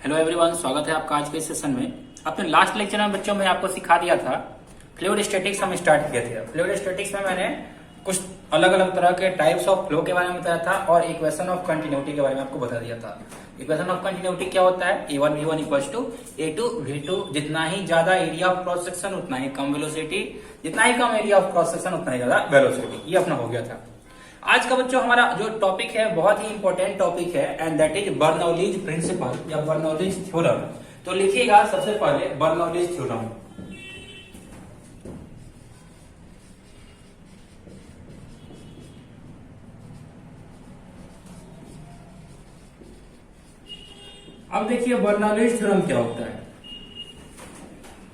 Hello everyone, स्वागत है आपका आज के सेशन में। अपने लास्ट लेक्चर में बच्चों में आपको सिखा दिया था फ्लूइड स्टैटिक्स हम स्टार्ट किए थे। फ्लूइड स्टैटिक्स में मैंने कुछ अलग अलग तरह के टाइप्स ऑफ फ्लो के बारे में बताया था और इक्वेशन ऑफ कंटिन्यूटी के बारे में आपको बता दिया था। इक्वेशन ऑफ कंटिन्यूटी क्या होता है? A1 V1 equals to A2 V2। जितना ही ज्यादा एरिया ऑफ क्रॉस सेक्शन उतना ही कम वेलोसिटी, जितना ही कम एरिया ऑफ क्रॉस सेक्शन उतना ही ज्यादा वेलोसिटी। ये अपना हो गया था। आज का बच्चों हमारा जो टॉपिक है बहुत ही इंपॉर्टेंट टॉपिक है and that is Bernoulli's principle या बर्नौलीज थ्योरम। तो लिखिएगा सबसे पहले बर्नौलीज थ्योरम। अब देखिए बर्नौलीज थ्योरम क्या होता है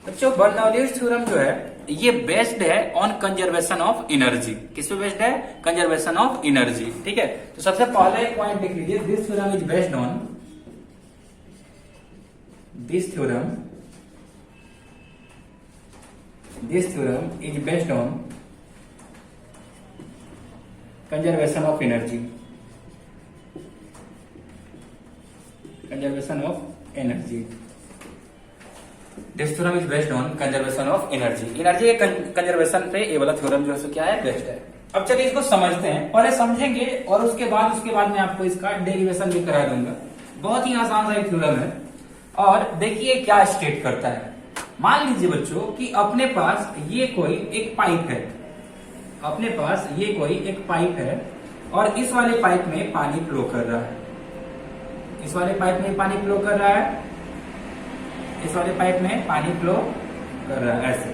बच्चों। बर्नौलीज थ्योरम जो है ये बेस्ड है ऑन कंजर्वेशन ऑफ एनर्जी। किस पे बेस्ड है? Conservation of energy. ठीक है, तो सबसे पहले पॉइंट लिख लीजिए, this theorem is based on, this theorem is based on conservation of energy, conservation of energy. This theorem is based on conservation of energy. Energy के कंजर्वेशन पे ये वाला थ्योरम जो है क्या है? बेस्ड है। अब चलिए इसको समझते हैं, पहले समझेंगे और उसके बाद मैं आपको इसका डेरिवेशन भी करा दूंगा। बहुत ही आसान सा थ्योरम है और देखिए क्या स्टेट करता है। मान लीजिए बच्चों कि अपने पास ये कोई एक पाइप है, अपने पास ये कोई एक पाइप है और इस वाले पाइप में पानी फ्लो कर रहा है, इस वाले पाइप में पानी फ्लो कर रहा है, इस वाले पाइप में पानी फ्लो कर रहा है ऐसे।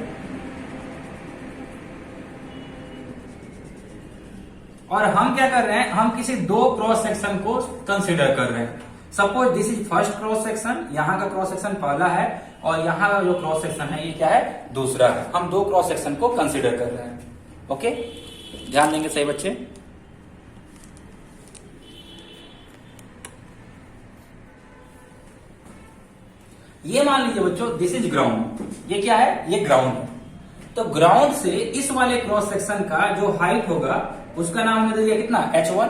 और हम क्या कर रहे हैं? हम किसी दो क्रॉस सेक्शन को कंसीडर कर रहे हैं। Suppose this is first cross section, यहां का क्रॉस सेक्शन पहला है और यहां का जो क्रॉस सेक्शन है ये क्या है? दूसरा है। हम दो क्रॉस सेक्शन को कंसीडर कर रहे हैं। ओके, ध्यान देंगे सही बच्चे। ये मान लीजिए बच्चों दिस इज ग्राउंड, ये क्या है? ये ग्राउंड है। तो ग्राउंड से इस वाले क्रॉस सेक्शन का जो हाइट होगा उसका नाम हमने दिया कितना? H1।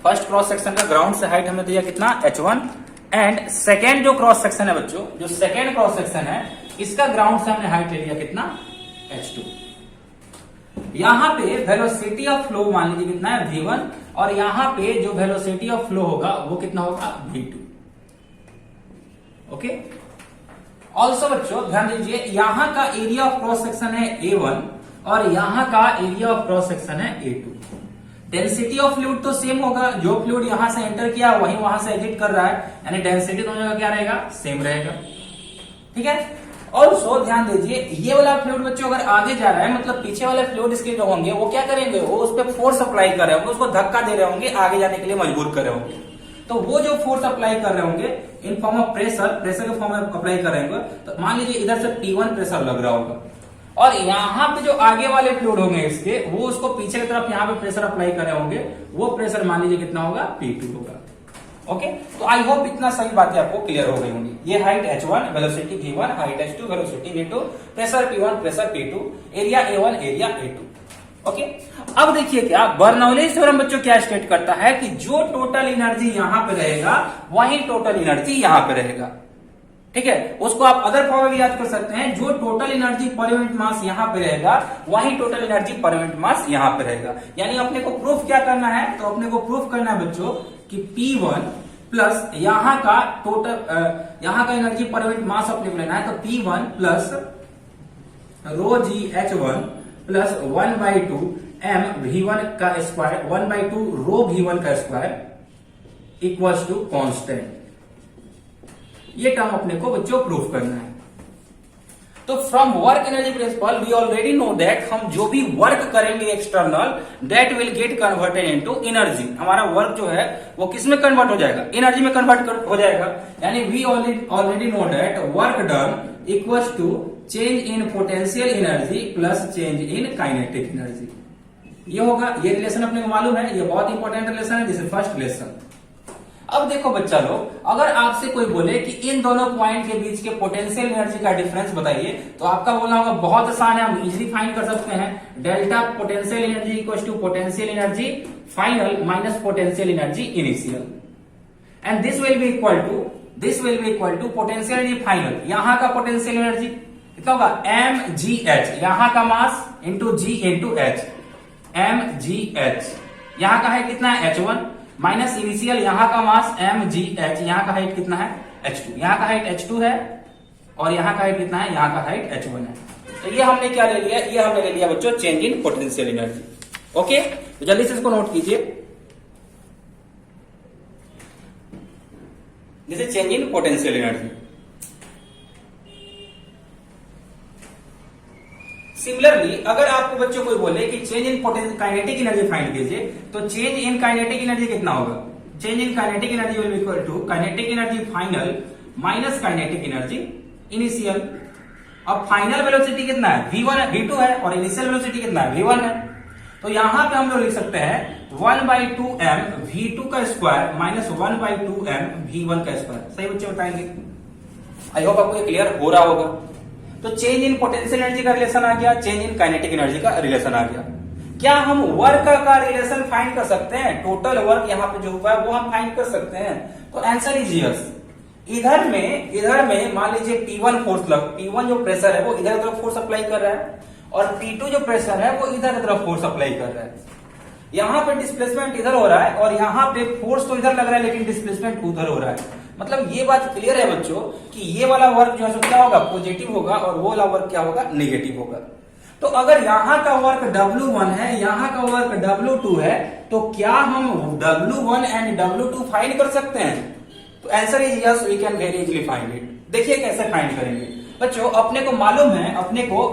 फर्स्ट क्रॉस सेक्शन का ग्राउंड से हाइट हमने दिया कितना? H1। एंड सेकेंड जो क्रॉस सेक्शन है बच्चों, जो सेकेंड क्रॉस सेक्शन है इसका ग्राउंड से हमने हाइट ले लिया कितना? H2। यहां पे वेलोसिटी ऑफ फ्लो मान लीजिए कितना है? V1। और यहां पे जो वेलोसिटी ऑफ फ्लो होगा वो कितना होगा? V2। ओके, ऑल्सो बच्चों ध्यान दीजिए यहां का एरिया ऑफ क्रॉस सेक्शन है A1 और यहां का एरिया ऑफ क्रॉस सेक्शन है A2। डेंसिटी ऑफ फ्लूइड तो सेम होगा, जो फ्लूइड यहां से एंटर किया वही वहां से एग्जिट कर रहा है, यानी डेंसिटी दोनों का क्या रहेगा? सेम रहेगा। ठीक है, ऑल्सो ध्यान दीजिए ये वाला फ्लूइड बच्चों अगर आगे जा रहा है मतलब पीछे वाले फ्लूइड इसके जो होंगे वो क्या करेंगे? वो उस पर फोर्स अप्लाई कर रहे होंगे, उसको धक्का दे रहे होंगे, आगे जाने के लिए मजबूर कर रहे होंगे। तो वो जो फोर्स अप्लाई कर रहे होंगे इन फॉर्म ऑफ प्रेशर के फॉर्म में अप्लाई कर रहे होंगे। तो मान लीजिए इधर से P1 प्रेशर लग रहा होगा और यहाँ पे जो आगे वाले फ्लूइड होंगे इसके वो उसको पीछे की तरफ यहाँ पे प्रेशर अप्लाई कर रहे होंगे, वो प्रेशर मान लीजिए कितना होगा? P2 होगा। ओके, तो आई होप इतना सही बातें आपको क्लियर हो गई होंगी। ये height H1, velocity V1, height H2, velocity V2, pressure P1, pressure P2, area A1, area A2। Okay, अब देखिए क्या बर्नौलीज थ्योरम बच्चों क्या स्टेट करता है कि जो टोटल एनर्जी यहां पे रहेगा वही टोटल एनर्जी यहां पे रहेगा। ठीक है, उसको आप अदर फॉर्म में भी याद कर सकते हैं, जो total energy per unit mass यहां पे रहेगा वही total energy per unit mass यहां पे रहेगा। यानी अपने को प्रूफ क्या करना है? तो अपने को प्रूफ करना है बच्चों कि P1 प्लस यहां का टोटल यहां का एनर्जी पर यूनिट मास अपने को लेना है। तो P1 plus rho g H1 plus 1/2 m V1 का स्क्वायर 1/2 रो V1 का स्क्वायर इक्वल्स टू कांस्टेंट। ये टर्म अपने को बच्चों प्रूफ करना है। तो from work energy principle we already know that हम जो भी वर्क करेंगे external that will get converted into energy. हमारा वर्क जो है वो किस में कन्वर्ट हो जाएगा? एनर्जी में कन्वर्ट हो जाएगा। यानी we already know that work done equals to change in potential energy plus change in kinetic energy. ये होगा, ये रिलेशन अपने को मालूम है, ये बहुत इंपॉर्टेंट रिलेशन है, दिस इज फर्स्ट रिलेशन। अब देखो बच्चा लोग, अगर आपसे कोई बोले कि इन दोनों पॉइंट के बीच के पोटेंशियल एनर्जी का डिफरेंस बताइए, तो आपका बोलना होगा बहुत आसान है, हम इजीली फाइंड कर सकते हैं। Delta potential energy equal to potential energy final minus potential energy initial, and this will be equal to this will be equal to potential energy final, यहां का पोटेंशियल एनर्जी कितना होगा mgh, यहां का mass into g into h, mgh यहां का height कितना है h1 माइनस इनिशियल यहां का मास mgh, यहां का हाइट कितना है h2, यहां का हाइट h2 है और यहां का हाइट कितना है, यहां का हाइट h1 है। तो ये हमने क्या ले लिया, ये हमने ले लिया बच्चों change in potential energy. Okay, तो जल्दी से इसको नोट कीजिए, this is change in potential energy. Similarly अगर आपको बच्चों कोई बोले कि change in potential kinetic energy find कीजिए, तो चेंज इन काइनेटिक एनर्जी कितना होगा, change in kinetic energy will be equal to kinetic energy final minus kinetic energy initial. अब फाइनल वेलोसिटी कितना है v1 है, v2 है और इनिशियल वेलोसिटी कितना है v1 है। तो यहां पे हम लोग लिख सकते हैं 1/2m v2 का स्क्वायर माइनस 1/2m v1 का स्क्वायर। सही बच्चे बताएंगे, आई होप आपको ये क्लियर हो रहा होगा। तो चेंज इन पोटेंशियल एनर्जी का रिलेशन आ गया, चेंज इन काइनेटिक एनर्जी का रिलेशन आ गया। क्या हम वर्क का रिलेशन फाइंड कर सकते हैं, टोटल वर्क यहाँ पे जो हुआ है वो हम फाइंड कर सकते हैं? तो आंसर इज यस। इधर में मान लीजिए P1 फोर्स P1 जो प्रेशर है वो इधर की तरफ फोर्स अप्लाई कर रहा है और P2 जो प्रेशर है वो इधर की तरफ फोर्स अप्लाई कर रहा है। यहाँ पे डिस्प्लेसमेंट इधर हो रहा है और यहाँ पे फोर्स तो इधर लग रहा है लेकिन डिस्प्लेसमेंट उधर हो रहा है। मतलब ये बात क्लियर है बच्चों कि ये वाला वर्क जो है सो क्या होगा, पॉजिटिव होगा और वो वाला वर्क क्या होगा, नेगेटिव होगा। तो अगर यहाँ का वर्क W1 है, यहाँ का वर्क W2 है, तो क्या हम W1 एंड W2 फाइंड कर सकते हैं? तो answer is yes, we can very easily find it. देखिए कैसे फाइंड करेंगे बच्चों, अपने को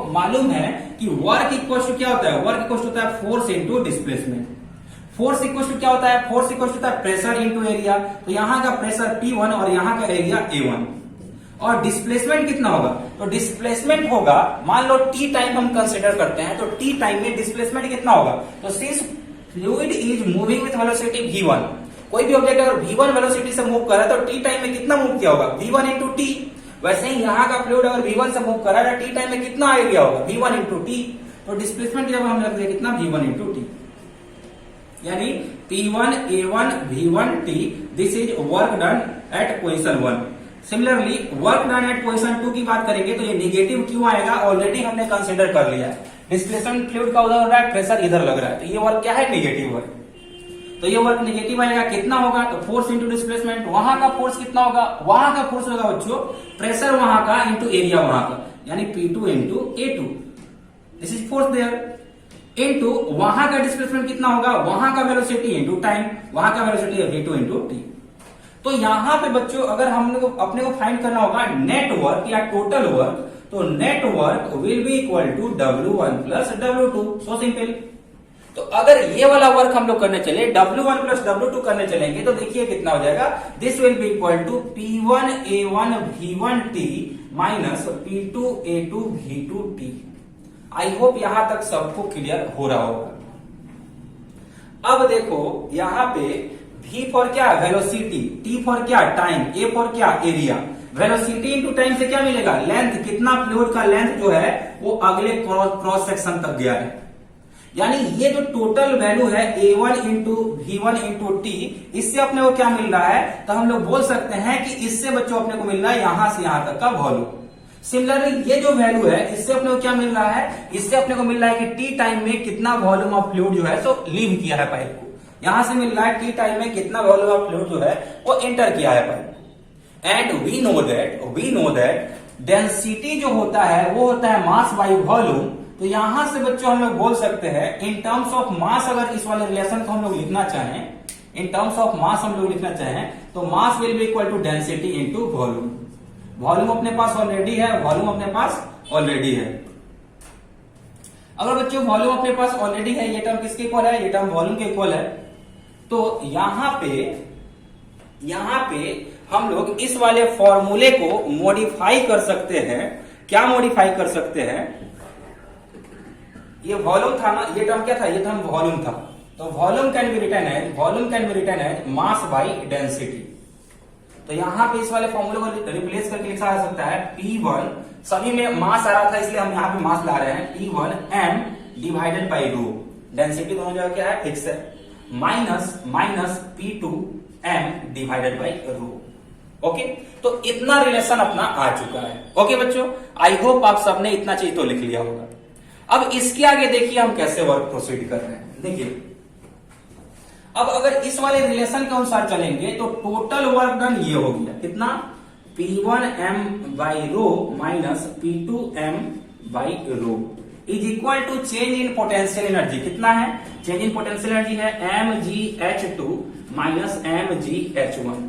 मालूम है कि वर्क इक्वल टू क्या होता है, वर्क इक्वल टू होता है force into displacement. Force equal to क्या होता है, फोर्स इक्वल टू होता है प्रेशर इंटू एरिया। तो यहाँ का प्रेशर P1 और यहाँ का एरिया A1। और डिस्प्लेसमेंट कितना होगा, तो डिस्प्लेसमेंट होगा, मान लो T टाइम हम कंसीडर करते हैं, तो T टाइम में डिस्प्लेसमेंट कितना होगा। तो since fluid is moving with velocity v1, कोई भी ऑब्जेक्ट अगर v1 वेलोसिटी से मूव कर रहा है तो T टाइम में कितना मूव किया होगा, v1 इंटू टी। वैसे ही यहाँ का फ्लूइड अगर v1 से मूव कर रहा है T टाइम में कितना एरिया होगा, v1 इंटू टी। तो डिस्प्लेसमेंट जब हम रखते हैं कितना, v1 इंटू टी, यानी P1 A1 V1 T। This is work done at position 1। Similarly work done at position 2 की बात करेंगे तो ये निगेटिव क्यों आएगा, ऑलरेडी हमने कंसीडर कर लिया है। डिस्प्लेसमेंट फ्लूइड का उधर हो रहा है, प्रेशर इधर लग रहा है, तो ये वर्क क्या है, निगेटिव वर्क। तो ये वर्क निगेटिव आएगा, कितना होगा, तो फोर्स इंटू डिस्प्लेसमेंट। वहां का फोर्स कितना होगा, वहां का फोर्स होगा बच्चों प्रेशर वहां का इंटू एरिया वहां का, यानी P2 into A2। This is force there into वहां का डिस्प्लेसमेंट कितना होगा, वहां का वेलोसिटी इंटू टाइम, वहां का वेलोसिटी है v2 इंटू टी। तो यहां पे बच्चों अगर अपने को फाइंड करना होगा नेट वर्क या टोटल वर्क, तो net work will be equal to W1 plus W2। So simple. तो अगर ये वाला वर्क हम लोग करने चले, W1 प्लस W2 करने चलेंगे, तो देखिए कितना हो जाएगा, this will be equal to P1 A1 V1 T minus P2 A2 V2 T। I hope यहां तक सबको क्लियर हो रहा होगा। अब देखो यहां पे V फॉर क्या, वेलोसिटी, T फॉर क्या, टाइम, A फॉर क्या, एरिया। वेलोसिटी इंटू टाइम से क्या मिलेगा, लेंथ, कितना फ्लूइड का लेंथ जो है वो अगले क्रॉस सेक्शन तक गया है। यानी ये जो टोटल वैल्यू है A1 into V1 into T, इससे अपने को क्या मिल रहा है, तो हम लोग बोल सकते हैं कि इससे बच्चों अपने को मिल रहा है यहां से यहां तक का वॉल्यूम। सिमिलरली ये जो वैल्यू है इससे अपने को क्या मिल रहा है, इससे अपने को मिल रहा है कि टी टाइम में कितना वॉल्यूम ऑफ फ्लूइड जो है सो लीव किया है पाइप को। यहां से मिल रहा है टी टाइम में कितना वॉल्यूम ऑफ फ्लूइड जो है वो एंटर किया है pipe. And we know that density जो होता है वो होता है मास बाई वॉल्यूम। तो यहां से बच्चों हम लोग बोल सकते हैं इन टर्म्स ऑफ मास, अगर इस वाले रिलेशन को हम लोग लिखना चाहें, इन टर्म्स ऑफ मास हम लोग लिखना चाहें, तो mass will be equal to density into volume. Volume अपने पास ऑलरेडी है, अगर बच्चों वॉल्यूम अपने पास ऑलरेडी है, ये टर्म किसके इक्वल है, ये टर्म वॉल्यूम के इक्वल है। तो यहां पे हम लोग इस वाले फॉर्मूले को मॉडिफाई कर सकते हैं। क्या मॉडिफाई कर सकते हैं, ये वॉल्यूम था ना, ये टर्म क्या था, ये टर्म वॉल्यूम था। तो volume can be written as mass by density. तो यहां पे इस वाले फॉर्मूले को रिप्लेस करके लिखा जा सकता है P1, सभी में मास आ रहा था इसलिए हम यहां पे मास ला रहे हैं, P1 m divided by rho. Density दोनों जगह क्या है, फिक्स है, minus P2 m divided by rho. Okay, तो इतना रिलेशन अपना आ चुका है। ओके बच्चों, आई होप आप सबने इतना चीज तो लिख लिया होगा। अब इसके आगे देखिए हम कैसे वर्क प्रोसीड कर रहे हैं। देखिए अब अगर इस वाले रिलेशन के अनुसार चलेंगे तो टोटल वर्क डन ये हो गया कितना, P1m by rho minus P2m by rho is equal to change in potential energy. कितना है चेंज इन पोटेंशियल एनर्जी है mgh2 minus mgh1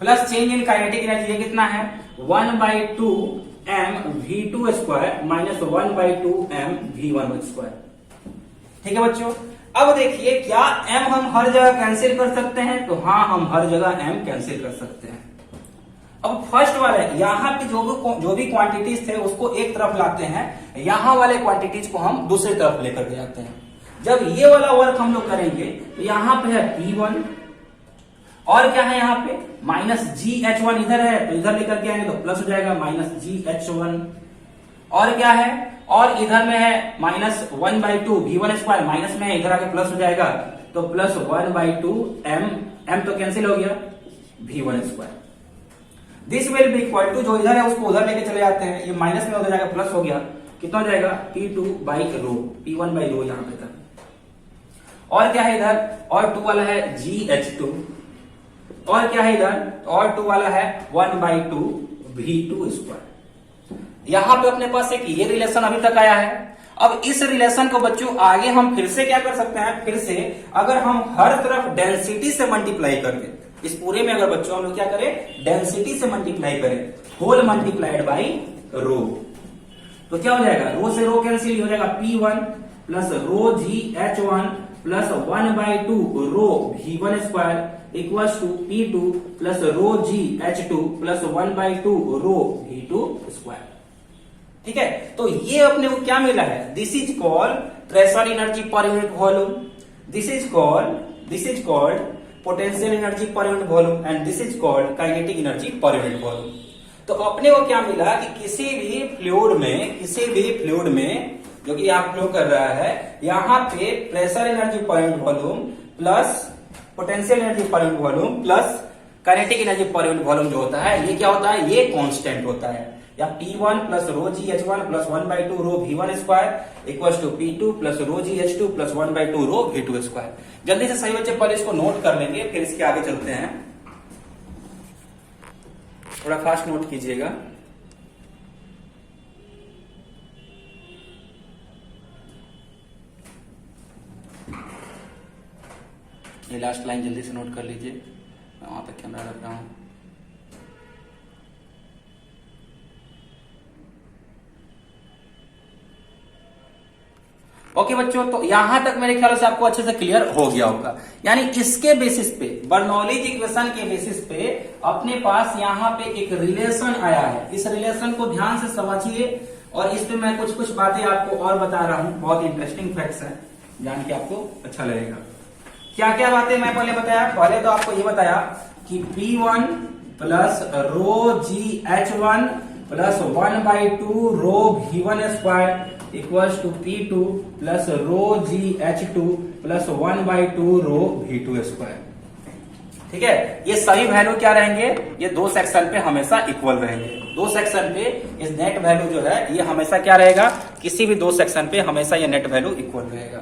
plus change in kinetic energy है कितना है 1/2 m v2 square minus 1/2 m v1 square. ठीक है बच्चों, अब देखिए क्या m हम हर जगह कैंसिल कर सकते हैं, तो हाँ हम हर जगह m कैंसिल कर सकते हैं। अब फर्स्ट वाला यहाँ पे जो भी क्वांटिटीज थे उसको एक तरफ लाते हैं, यहाँ वाले क्वांटिटीज को हम दूसरी तरफ लेकर के जाते हैं। जब ये वाला वर्क हम लोग करेंगे तो यहाँ पे है P1 और क्या है यहाँ पे माइनस GH1 इधर है तो इधर लेकर के आएंगे तो प्लस हो जाएगा माइनस GH1 और क्या है और इधर में है माइनस 1/2 v1 स्क्वायर माइनस में है इधर आके प्लस हो जाएगा तो प्लस 1/2 m तो कैंसिल हो गया v1 square. This will be equal to जो इधर है उसको उधर लेके चले जाते हैं, ये माइनस में उधर जाकर प्लस हो गया, कितना हो जाएगा P2 by rho P1 by rho यहाँ पे तक। और क्या है इधर और 2 वाला है GH2 और क्या है इधर और 2 वाला है 1/2 v2 स्क्वायर। यहां पे अपने पास एक ये रिलेशन अभी तक आया है। अब इस रिलेशन को बच्चों आगे हम फिर से क्या कर सकते हैं, फिर से अगर हम हर तरफ डेंसिटी से मल्टीप्लाई करके इस पूरे में अगर बच्चों हम लोग क्या करें डेंसिटी से मल्टीप्लाई करें होल मल्टीप्लाइड बाई रो तो क्या हो जाएगा रो से रो कैंसिल हो जाएगा P1 plus rho GH1 plus 1/2 rho v1 square equals to P2 plus rho GH2 plus 1/2 rho v2 square. ठीक है, तो ये अपने को क्या मिला है, this is called pressure energy per unit volume, this is called potential energy per unit volume and this is called kinetic energy per unit volume. तो अपने को क्या मिला कि किसी भी फ्लूइड में जो कि यहाँ फ्लो कर रहा है यहाँ पे pressure energy per unit volume plus potential energy per unit volume plus kinetic energy per unit volume जो होता है ये क्या होता है, ये कांस्टेंट होता है। या P1 plus rho GH1 plus 1/2 rho v1 square equals to P2 plus rho GH2 plus 1/2 rho v2 square. जल्दी से सही बच्चे पहले इसको नोट कर लेंगे फिर इसके आगे चलते हैं, थोड़ा फास्ट नोट कीजिएगा। ये लास्ट लाइन जल्दी से नोट कर लीजिए, मैं वहां पे कैमरा रख रहा हूं। ओके बच्चों, तो यहां तक मेरे ख्याल से आपको अच्छे से क्लियर हो गया होगा। यानी इसके बेसिस पे बर्नौलीज इक्वेशन के बेसिस पे अपने पास यहाँ पे एक रिलेशन आया है। इस रिलेशन को ध्यान से समझिए और इस पे मैं कुछ बातें आपको और बता रहा हूं, बहुत इंटरेस्टिंग फैक्ट्स हैं, जान के आपको अच्छा लगेगा। क्या क्या बातें मैं पहले बताया, पहले तो आपको ये बताया कि P1 plus rho GH1 plus 1/2 rho v1 square equals to P2 plus rho GH2 plus 1/2 rho v2 square. ठीक है, ये सभी वैल्यू क्या रहेंगे, ये दो सेक्शन पे हमेशा इक्वल रहेंगे। दो सेक्शन पे इस नेट वैल्यू जो है ये हमेशा क्या रहेगा, किसी भी दो सेक्शन पे हमेशा ये नेट वैल्यू इक्वल रहेगा।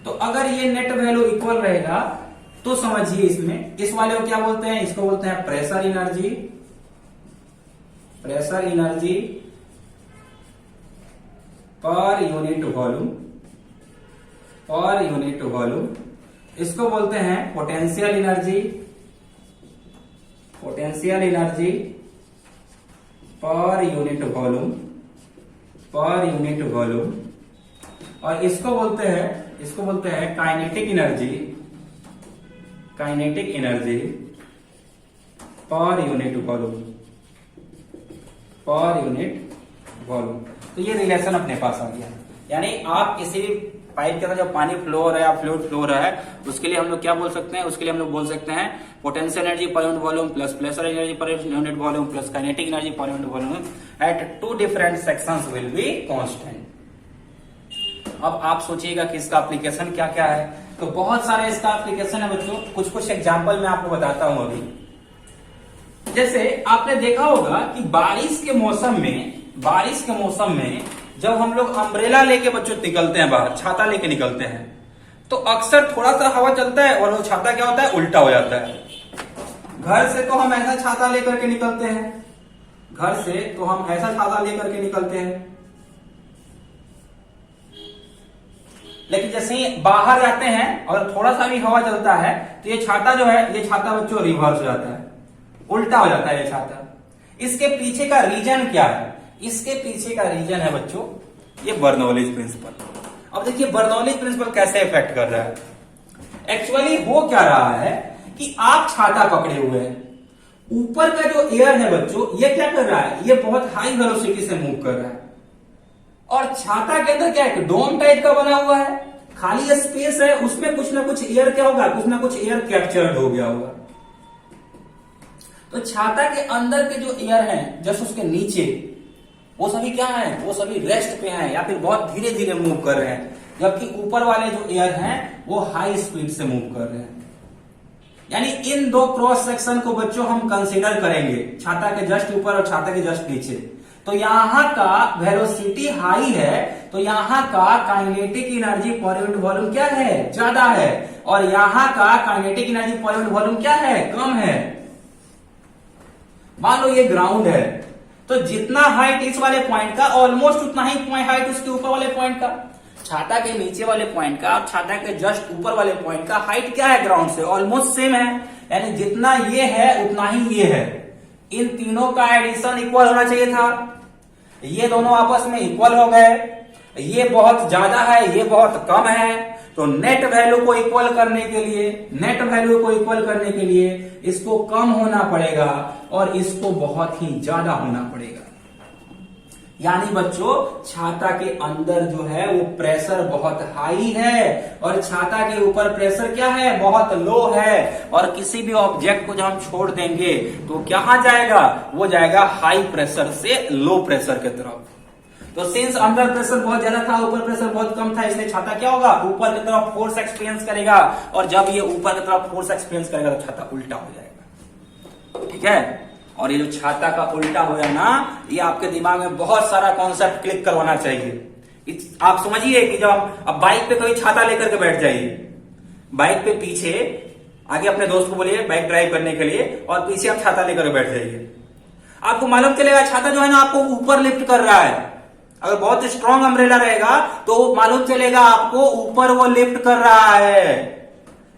तो अगर ये नेट वैल्यू इक्वल रहेगा तो समझिए इसमें इस वाले को क्या बोलते हैं, इसको बोलते हैं pressure energy per unit volume. इसको बोलते हैं potential energy per unit volume और इसको बोलते हैं kinetic energy per unit volume. तो ये रिलेशन अपने पास आ गया। यानी आप किसी भी पाइप के अंदर जब पानी फ्लो हो रहा है या फ्लूइड फ्लो हो रहा है उसके लिए हम लोग क्या बोल सकते हैं, उसके लिए हम लोग बोल सकते हैं potential energy per unit volume plus pressure energy per unit volume plus kinetic energy per unit volume at two different sections will be constant. अब आप सोचिएगा कि इसका एप्लीकेशन क्या क्या है, तो बहुत सारे इसका एप्लीकेशन है बच्चों। कुछ एग्जाम्पल मैं आपको बताता हूं। अभी जैसे आपने देखा होगा कि बारिश के मौसम में जब हम लोग अम्ब्रेला लेके बच्चों निकलते हैं बाहर, छाता लेके निकलते हैं, तो अक्सर थोड़ा सा हवा चलता है और वो छाता क्या होता है, उल्टा हो जाता है। घर से तो हम ऐसा छाता लेकर के निकलते हैं, लेकिन जैसे ही बाहर जाते हैं और थोड़ा सा भी हवा चलता है तो ये छाता जो है, ये छाता बच्चों रिवर्स हो जाता है, उल्टा हो जाता है ये छाता। इसके पीछे का रीजन क्या है? इसके पीछे का रीजन है बच्चों ये बर्नौलीज प्रिंसिपल। अब देखिए बर्नौलीज प्रिंसिपल कैसे इफेक्ट कर रहा है। एक्चुअली हो क्या रहा है कि आप छाता पकड़े हुए हैं, ऊपर का जो एयर है बच्चों ये क्या कर रहा है, ये बहुत हाई वेलोसिटी से मूव कर रहा है, और छाता के अंदर क्या है, डोम टाइप का बना हुआ है, खाली स्पेस है, उसमें कुछ ना कुछ एयर क्या होगा, कुछ ना कुछ एयर कैप्चर्ड हो गया होगा। तो छाता के अंदर के जो एयर हैं जस्ट उसके नीचे, वो सभी क्या है, वो सभी रेस्ट पे हैं या फिर बहुत धीरे धीरे मूव कर रहे हैं, जबकि ऊपर वाले जो एयर हैं वो हाई स्पीड से मूव कर रहे हैं। यानी इन दो क्रॉस सेक्शन को बच्चों हम कंसीडर करेंगे, छाता के जस्ट ऊपर और छाता के जस्ट नीचे। तो यहां का वेलोसिटी हाई है, तो यहां का kinetic energy per unit volume क्या है, ज्यादा है, और यहां का kinetic energy per unit volume क्या है, कम है। मान लो ये ग्राउंड है, तो जितना हाइट इस वाले पॉइंट का ऑलमोस्ट उतना ही हाइट उसके ऊपर वाले पॉइंट का, छाता के नीचे वाले पॉइंट का और छाता के जस्ट ऊपर वाले पॉइंट का हाइट क्या है ग्राउंड से, ऑलमोस्ट सेम है। यानी जितना ये है उतना ही ये है। इन तीनों का एडिशन इक्वल होना चाहिए था, ये दोनों आपस में इक्वल हो गए, ये बहुत ज्यादा है, ये बहुत कम है। तो नेट वैल्यू को इक्वल करने के लिए इसको कम होना पड़ेगा और इसको बहुत ही ज्यादा होना पड़ेगा। यानी बच्चों छाता के अंदर जो है वो प्रेशर बहुत हाई है और छाता के ऊपर प्रेशर क्या है, बहुत लो है। और किसी भी ऑब्जेक्ट को जब हम छोड़ देंगे तो कहां जाएगा, वो जाएगा हाई प्रेशर से लो प्रेशर की तरफ। तो सिंस अंदर प्रेशर बहुत ज्यादा था, ऊपर प्रेशर बहुत कम था, इसलिए छाता क्या होगा, ऊपर की तरफ फोर्स एक्सपीरियंस करेगा, और जब ये ऊपर की तरफ फोर्स एक्सपीरियंस करेगा तो छाता उल्टा हो जाएगा। ठीक है, और ये जो छाता का उल्टा हो है ना, ये आपके दिमाग में बहुत सारा कॉन्सेप्ट क्लिक करवाना चाहिए। आप समझिए कि जब अब बाइक पे कोई छाता लेकर के बैठ जाइए, बाइक पे पीछे आगे अपने दोस्त को बोलिए बाइक ड्राइव करने के लिए, और पीछे आप छाता लेकर बैठ जाइए, आपको मालूम चलेगा छाता जो है ना आपको ऊपर लिफ्ट कर रहा है। अगर बहुत स्ट्रॉन्ग अम्ब्रेला रहेगा तो मालूम चलेगा आपको ऊपर वो लिफ्ट कर रहा है।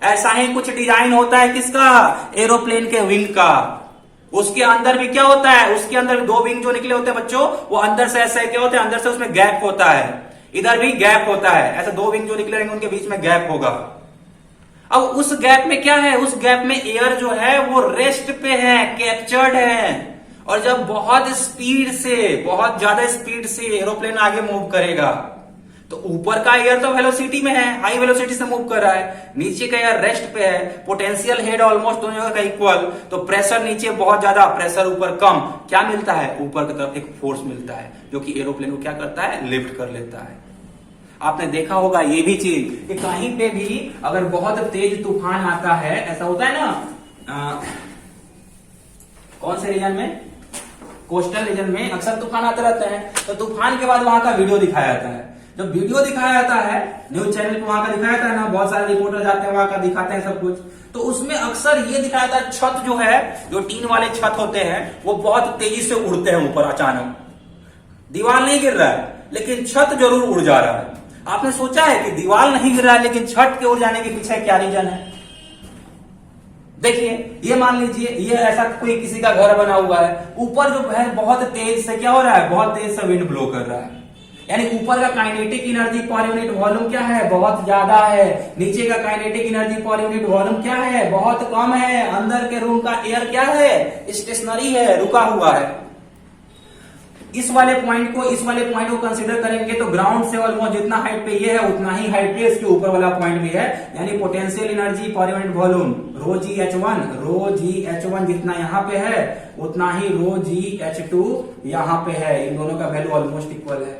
ऐसा ही कुछ डिजाइन होता है किसका, एरोप्लेन के विंग का। उसके अंदर भी क्या होता है, उसके अंदर दो विंग जो निकले होते हैं बच्चों, वो अंदर से ऐसे क्या होते हैं, अंदर से उसमें गैप होता है, इधर भी गैप होता है, ऐसे दो विंग जो निकले रहेंगे उनके बीच में गैप होगा। अब उस गैप में क्या है, उस गैप में एयर जो है वो रेस्ट पे है, कैप्चर्ड है, और जब बहुत स्पीड से, बहुत ज्यादा स्पीड से एरोप्लेन आगे मूव करेगा तो ऊपर का एयर तो वेलोसिटी में है, हाई वेलोसिटी से मूव कर रहा है, नीचे का एयर रेस्ट पे है, पोटेंशियल हेड ऑलमोस्ट दोनों जगह का इक्वल, तो प्रेशर नीचे बहुत ज्यादा, प्रेशर ऊपर कम, क्या मिलता है, ऊपर की तरफ एक फोर्स मिलता है जो कि एरोप्लेन को क्या करता है, लिफ्ट कर लेता है। आपने देखा होगा ये भी चीज कि कहीं पे भी अगर बहुत तेज तूफान आता है, ऐसा होता है ना, कौन से रीजन में, कोस्टल रीजन में अक्सर तूफान आते रहते हैं, तो तूफान के बाद वहां का वीडियो दिखाया जाता है। जब वीडियो दिखाया जाता है न्यूज चैनल पे, वहां का दिखाया जाता है ना, बहुत सारे रिपोर्टर जाते हैं वहां का, दिखाते हैं सब कुछ, तो उसमें अक्सर ये दिखाया जाता है छत जो है, जो टीन वाले छत होते हैं वो बहुत तेजी से उड़ते हैं ऊपर, अचानक दीवार नहीं गिर रहा है लेकिन छत जरूर उड़ जा रहा है। आपने सोचा है कि दीवार नहीं गिर रहा है लेकिन छत के उड़ जाने के पीछे क्या रीजन है? देखिए, ये मान लीजिए ये ऐसा कोई किसी का घर बना हुआ है, ऊपर जो है बहुत तेज से क्या हो रहा है, बहुत तेज से विंड ब्लो कर रहा है, यानी ऊपर का kinetic energy per unit volume क्या है, बहुत ज्यादा है, नीचे का kinetic energy per unit volume क्या है, बहुत कम है, अंदर के रूम का एयर क्या है, स्टेशनरी है, रुका हुआ है। इस वाले पॉइंट को कंसीडर करेंगे तो ग्राउंड से ऑलमोस्ट जितना हाइट पे ये है उतना ही हाइट पे इसके ऊपर वाला पॉइंट भी है, यानी potential energy per unit volume rho g h one जितना यहाँ पे है उतना ही रो जी H2 यहाँ पे है। इन दोनों का वैल्यू ऑलमोस्ट इक्वल है।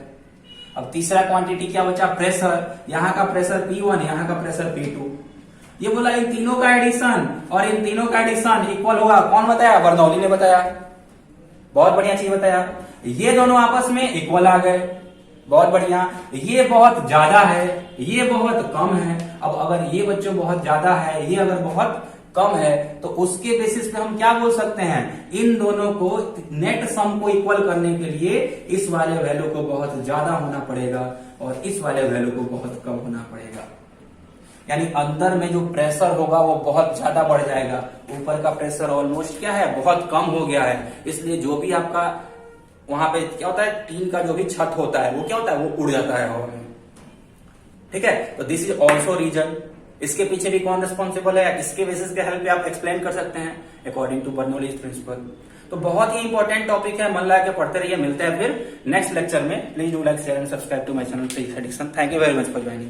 अब तीसरा क्वांटिटी क्या बचा, प्रेशर। यहाँ का प्रेशर P1, यहाँ का प्रेशर P2। ये बोला इन तीनों का एडिशन और इन तीनों का एडिशन इक्वल होगा, कौन बताया? बर्नौली ने बताया। बहुत बढ़िया चीज बताया। ये दोनों आपस में इक्वल आ गए, बहुत बढ़िया। ये बहुत ज्यादा है, ये बहुत कम है। अब अगर ये बच्चों बहुत ज्यादा है, ये अगर बहुत कम है, तो उसके बेसिस पे हम क्या बोल सकते हैं? इन दोनों को नेट सम को इक्वल करने के लिए इस वाले वैल्यू को बहुत ज्यादा होना पड़ेगा और इस वाले वैल्यू को बहुत कम होना पड़ेगा। यानी अंदर में जो प्रेशर होगा वो बहुत ज्यादा बढ़ जाएगा। ऊपर का प्रेशर ऑलमोस्ट क्या है? बहुत कम हो गया है। इसलिए जो भी आपका वहां पे क्या होता है, टीन का जो भी छत होता है वो क्या होता है? वो उड़ जाता है हवा में। ठीक है, तो दिस इज ऑल्सो रीजन। इसके पीछे भी कौन रिस्पॉन्सिबल है, इसके बेसिस के हेल्प पे आप एक्सप्लेन कर सकते हैं अकॉर्डिंग टू बर्नौलीज प्रिंसिपल। तो बहुत ही इंपॉर्टेंट टॉपिक है, मन लगा के पढ़ते रहिए। मिलते हैं फिर नेक्स्ट लेक्चर में। Please do like share and subscribe to my channel physics addiction. Thank you very much for joining.